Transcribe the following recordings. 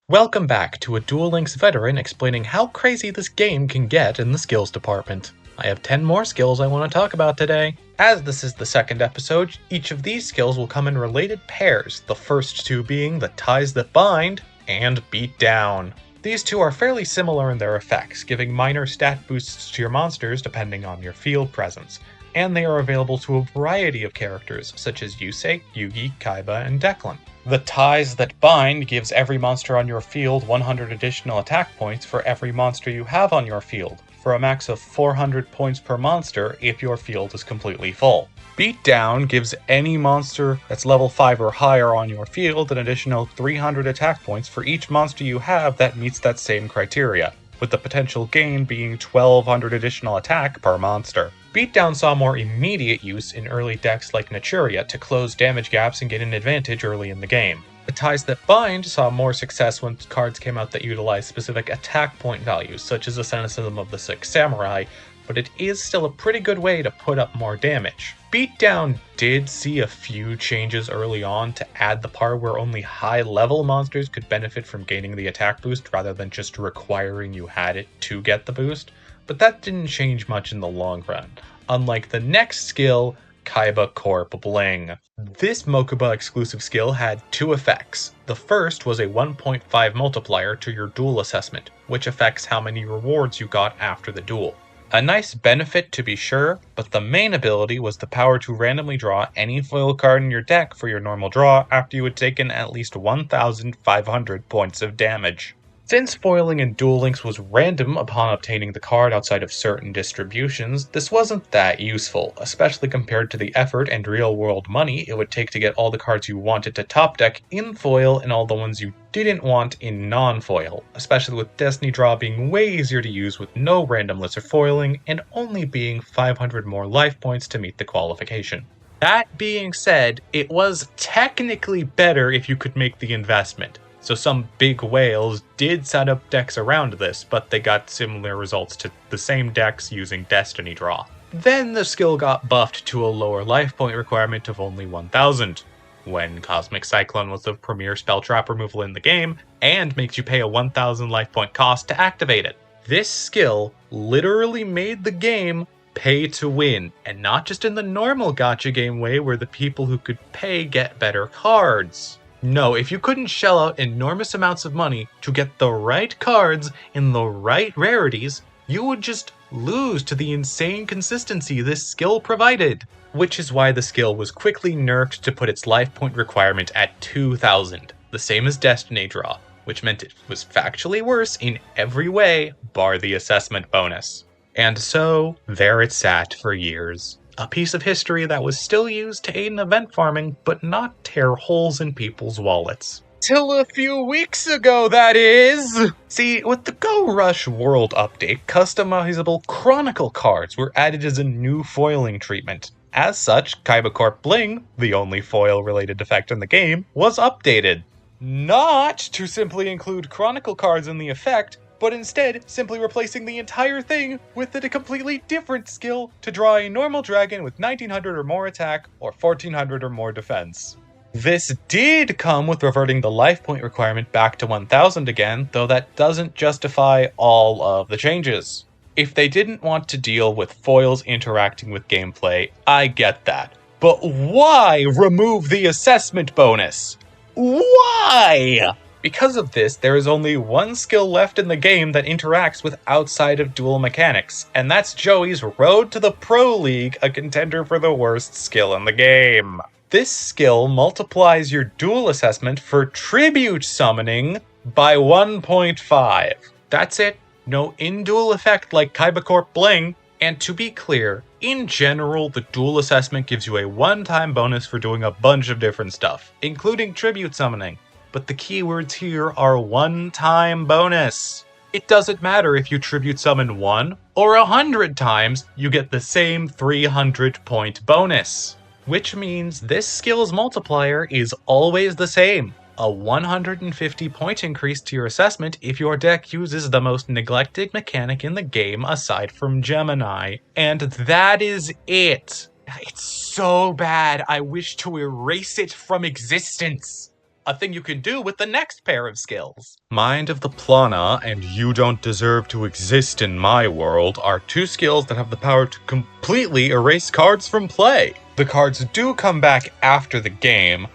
Welcome back to a Duel Links veteran explaining how crazy this game can get in the skills department. I have 10 more skills I want to talk about today. As this is the second episode, each of these skills will come in related pairs, the first two being the Ties That Bind and Beat Down. These two are fairly similar in their effects, giving minor stat boosts to your monsters depending on your field presence, and they are available to a variety of characters such as Yusei, Yugi, Kaiba, and Declan. The Ties That Bind gives every monster on your field 100 additional attack points for every monster you have on your field, for a max of 400 points per monster if your field is completely full. Beatdown gives any monster that's level 5 or higher on your field an additional 300 attack points for each monster you have that meets that same criteria, with the potential gain being 1200 additional attack per monster. Beatdown saw more immediate use in early decks like Naturia to close damage gaps and get an advantage early in the game. The Ties That Bind saw more success when cards came out that utilized specific attack point values, such as Asceticism of the Six Samurai, but it is still a pretty good way to put up more damage. Beatdown did see a few changes early on to add the part where only high-level monsters could benefit from gaining the attack boost rather than just requiring you had it to get the boost, but that didn't change much in the long run, unlike the next skill, Kaiba Corp Bling. This Mokuba exclusive skill had two effects. The first was a 1.5 multiplier to your duel assessment, which affects how many rewards you got after the duel. A nice benefit to be sure, but the main ability was the power to randomly draw any foil card in your deck for your normal draw after you had taken at least 1,500 points of damage. Since foiling in Duel Links was random upon obtaining the card outside of certain distributions, this wasn't that useful, especially compared to the effort and real-world money it would take to get all the cards you wanted to top deck in foil and all the ones you didn't want in non-foil, especially with Destiny Draw being way easier to use with no randomness or foiling and only being 500 more life points to meet the qualification. That being said, it was technically better if you could make the investment. So some big whales did set up decks around this, but they got similar results to the same decks using Destiny Draw. Then the skill got buffed to a lower life point requirement of only 1,000, when Cosmic Cyclone was the premier spell trap removal in the game, and makes you pay a 1,000 life point cost to activate it. This skill literally made the game pay to win, and not just in the normal gacha game way where the people who could pay get better cards. No, if you couldn't shell out enormous amounts of money to get the right cards in the right rarities, you would just lose to the insane consistency this skill provided. Which is why the skill was quickly nerfed to put its life point requirement at 2,000, the same as Destiny Draw, which meant it was factually worse in every way bar the assessment bonus. And so, there it sat for years. A piece of history that was still used to aid in event farming, but not tear holes in people's wallets. Till a few weeks ago, that is! See, with the Go Rush World update, customizable Chronicle cards were added as a new foiling treatment. As such, Kaiba Corp Bling, the only foil-related effect in the game, was updated. Not to simply include Chronicle cards in the effect, but instead simply replacing the entire thing with a completely different skill to draw a normal dragon with 1900 or more attack or 1400 or more defense. This did come with reverting the life point requirement back to 1000 again, though that doesn't justify all of the changes. If they didn't want to deal with foils interacting with gameplay, I get that. But why remove the assessment bonus? Why? Because of this, there is only one skill left in the game that interacts with outside of duel mechanics, and that's Joey's Road to the Pro League, a contender for the worst skill in the game. This skill multiplies your duel assessment for tribute summoning by 1.5. That's it. No in-duel effect like Kaiba Corp Bling. And to be clear, in general, the duel assessment gives you a one-time bonus for doing a bunch of different stuff, including tribute summoning. But the keywords here are one-time bonus. It doesn't matter if you tribute summon 1 or 100 times, you get the same 300-point bonus. Which means this skill's multiplier is always the same. A 150-point increase to your assessment if your deck uses the most neglected mechanic in the game aside from Gemini. And that is it. It's so bad, I wish to erase it from existence. a thing you can do with the next pair of skills. Mind of the Plana and You Don't Deserve to Exist in My World are two skills that have the power to completely erase cards from play. The cards do come back after the game,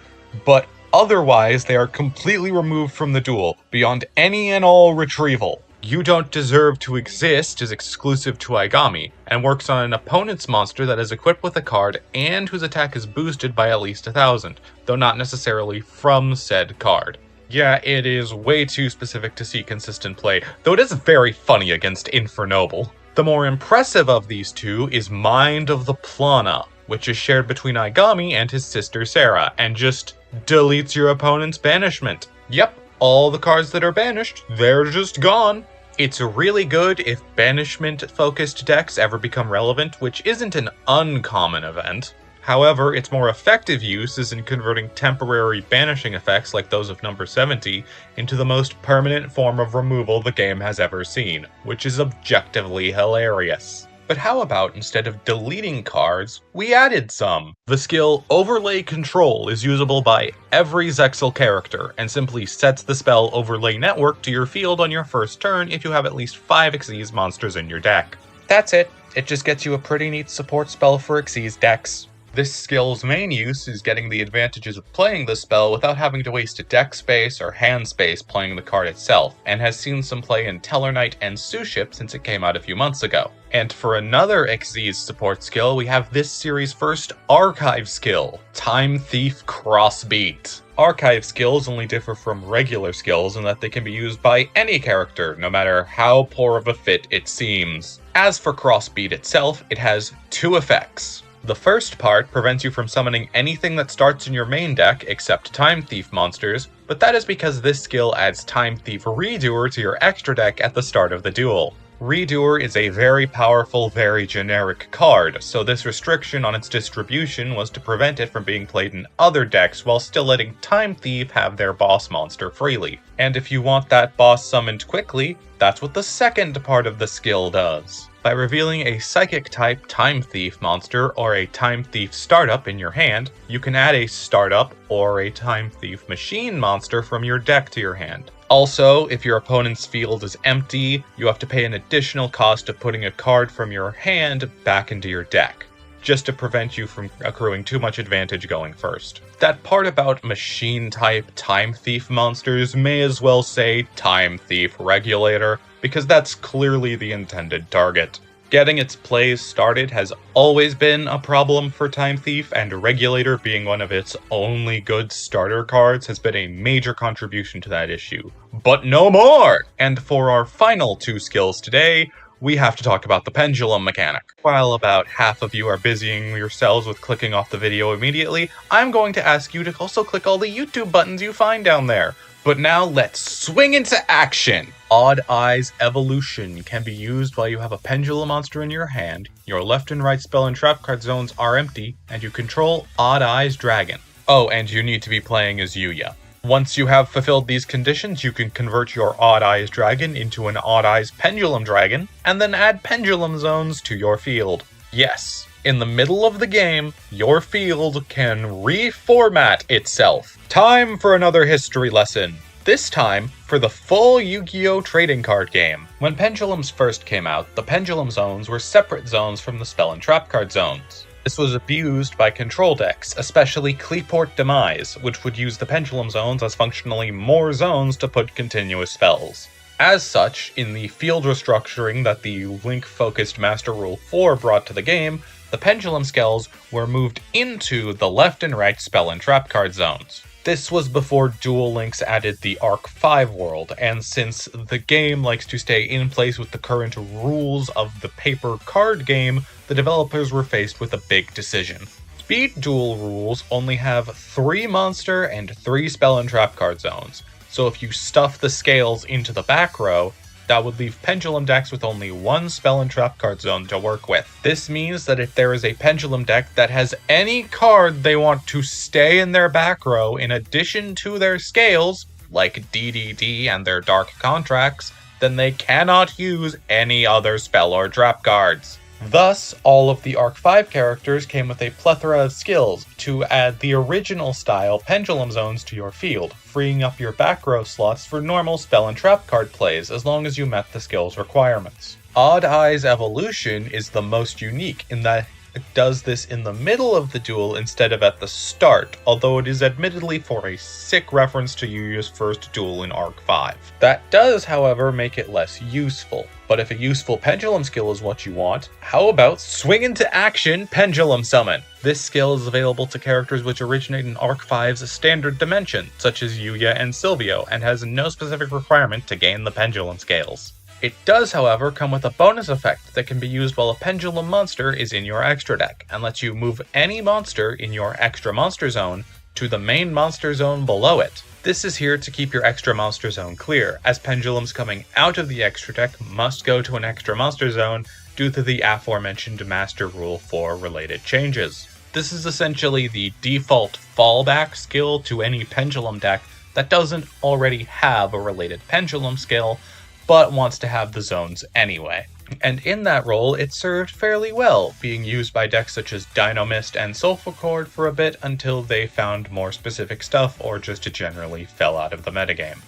but otherwise they are completely removed from the duel, beyond any and all retrieval. You Don't Deserve to Exist is exclusive to Aigami, and works on an opponent's monster that is equipped with a card and whose attack is boosted by at least 1,000, though not necessarily from said card. Yeah, it is way too specific to see consistent play, though it is very funny against Infernoble. The more impressive of these two is Mind of the Plana, which is shared between Aigami and his sister Sarah, and just deletes your opponent's banishment. Yep, all the cards that are banished, they're just gone. It's really good if banishment-focused decks ever become relevant, which isn't an uncommon event. However, its more effective use is in converting temporary banishing effects like those of number 70 into the most permanent form of removal the game has ever seen, which is objectively hilarious. But how about instead of deleting cards, we added some? The skill Overlay Control is usable by every Zexal character, and simply sets the spell Overlay Network to your field on your first turn if you have at least 5 Xyz monsters in your deck. That's it. It just gets you a pretty neat support spell for Xyz decks. This skill's main use is getting the advantages of playing the spell without having to waste a deck space or hand space playing the card itself, and has seen some play in Tellarknight and Suship since it came out a few months ago. And for another Xyz support skill, we have this series' first Archive skill, Time Thief Crossbeat. Archive skills only differ from regular skills in that they can be used by any character, no matter how poor of a fit it seems. As for Crossbeat itself, it has 2 effects. The first part prevents you from summoning anything that starts in your main deck except Time Thief monsters, but that is because this skill adds Time Thief Redoer to your extra deck at the start of the duel. Redoer is a very powerful, very generic card, so this restriction on its distribution was to prevent it from being played in other decks while still letting Time Thief have their boss monster freely. And if you want that boss summoned quickly, that's what the second part of the skill does. By revealing a Psychic-type Time Thief monster or a Time Thief startup in your hand, you can add a startup or a Time Thief machine monster from your deck to your hand. Also, if your opponent's field is empty, you have to pay an additional cost of putting a card from your hand back into your deck, just to prevent you from accruing too much advantage going first. That part about machine-type Time Thief monsters may as well say Time Thief Regulator, because that's clearly the intended target. Getting its plays started has always been a problem for Time Thief, and Regulator being one of its only good starter cards has been a major contribution to that issue. But no more! And for our final 2 skills today, we have to talk about the pendulum mechanic. While about half of you are busying yourselves with clicking off the video immediately, I'm going to ask you to also click all the YouTube buttons you find down there. But now let's swing into action! Odd Eyes Evolution can be used while you have a pendulum monster in your hand, your left and right spell and trap card zones are empty, and you control Odd Eyes Dragon. Oh, and you need to be playing as Yuya. Once you have fulfilled these conditions, you can convert your Odd Eyes Dragon into an Odd Eyes Pendulum Dragon, and then add pendulum zones to your field. Yes, in the middle of the game, your field can reformat itself. Time for another history lesson. This time, for the full Yu-Gi-Oh! Trading card game. When Pendulums first came out, the Pendulum Zones were separate zones from the Spell and Trap card zones. This was abused by control decks, especially Cleaport Demise, which would use the Pendulum Zones as functionally more zones to put continuous spells. As such, in the field restructuring that the Link-focused Master Rule 4 brought to the game, the Pendulum Skells were moved into the left and right Spell and Trap card zones. This was before Duel Links added the Arc 5 world, and since the game likes to stay in place with the current rules of the paper card game, the developers were faced with a big decision. Speed Duel rules only have 3 monster and 3 spell and trap card zones, so if you stuff the scales into the back row, that would leave Pendulum decks with only 1 spell and trap card zone to work with. This means that if there is a Pendulum deck that has any card they want to stay in their back row in addition to their scales, like DDD and their Dark Contracts, then they cannot use any other spell or trap cards. Thus, all of the Arc 5 characters came with a plethora of skills to add the original style Pendulum Zones to your field, freeing up your back row slots for normal spell and trap card plays as long as you met the skills requirements. Odd Eye's evolution is the most unique in that it does this in the middle of the duel instead of at the start, although it is admittedly for a sick reference to Yuya's first duel in Arc 5. That does, however, make it less useful. But if a useful pendulum skill is what you want, how about Swing into Action Pendulum Summon? This skill is available to characters which originate in Arc 5's standard dimension, such as Yuya and Silvio, and has no specific requirement to gain the pendulum scales. It does, however, come with a bonus effect that can be used while a pendulum monster is in your extra deck, and lets you move any monster in your extra monster zone to the main monster zone below it. This is here to keep your extra monster zone clear, as pendulums coming out of the extra deck must go to an extra monster zone due to the aforementioned Master Rule 4 related changes. This is essentially the default fallback skill to any pendulum deck that doesn't already have a related pendulum skill, but wants to have the zones anyway. And in that role, it served fairly well, being used by decks such as Dynamist and Soulful Cord for a bit until they found more specific stuff or just generally fell out of the metagame.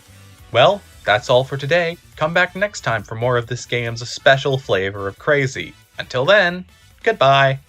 Well, that's all for today. Come back next time for more of this game's special flavor of crazy. Until then, goodbye!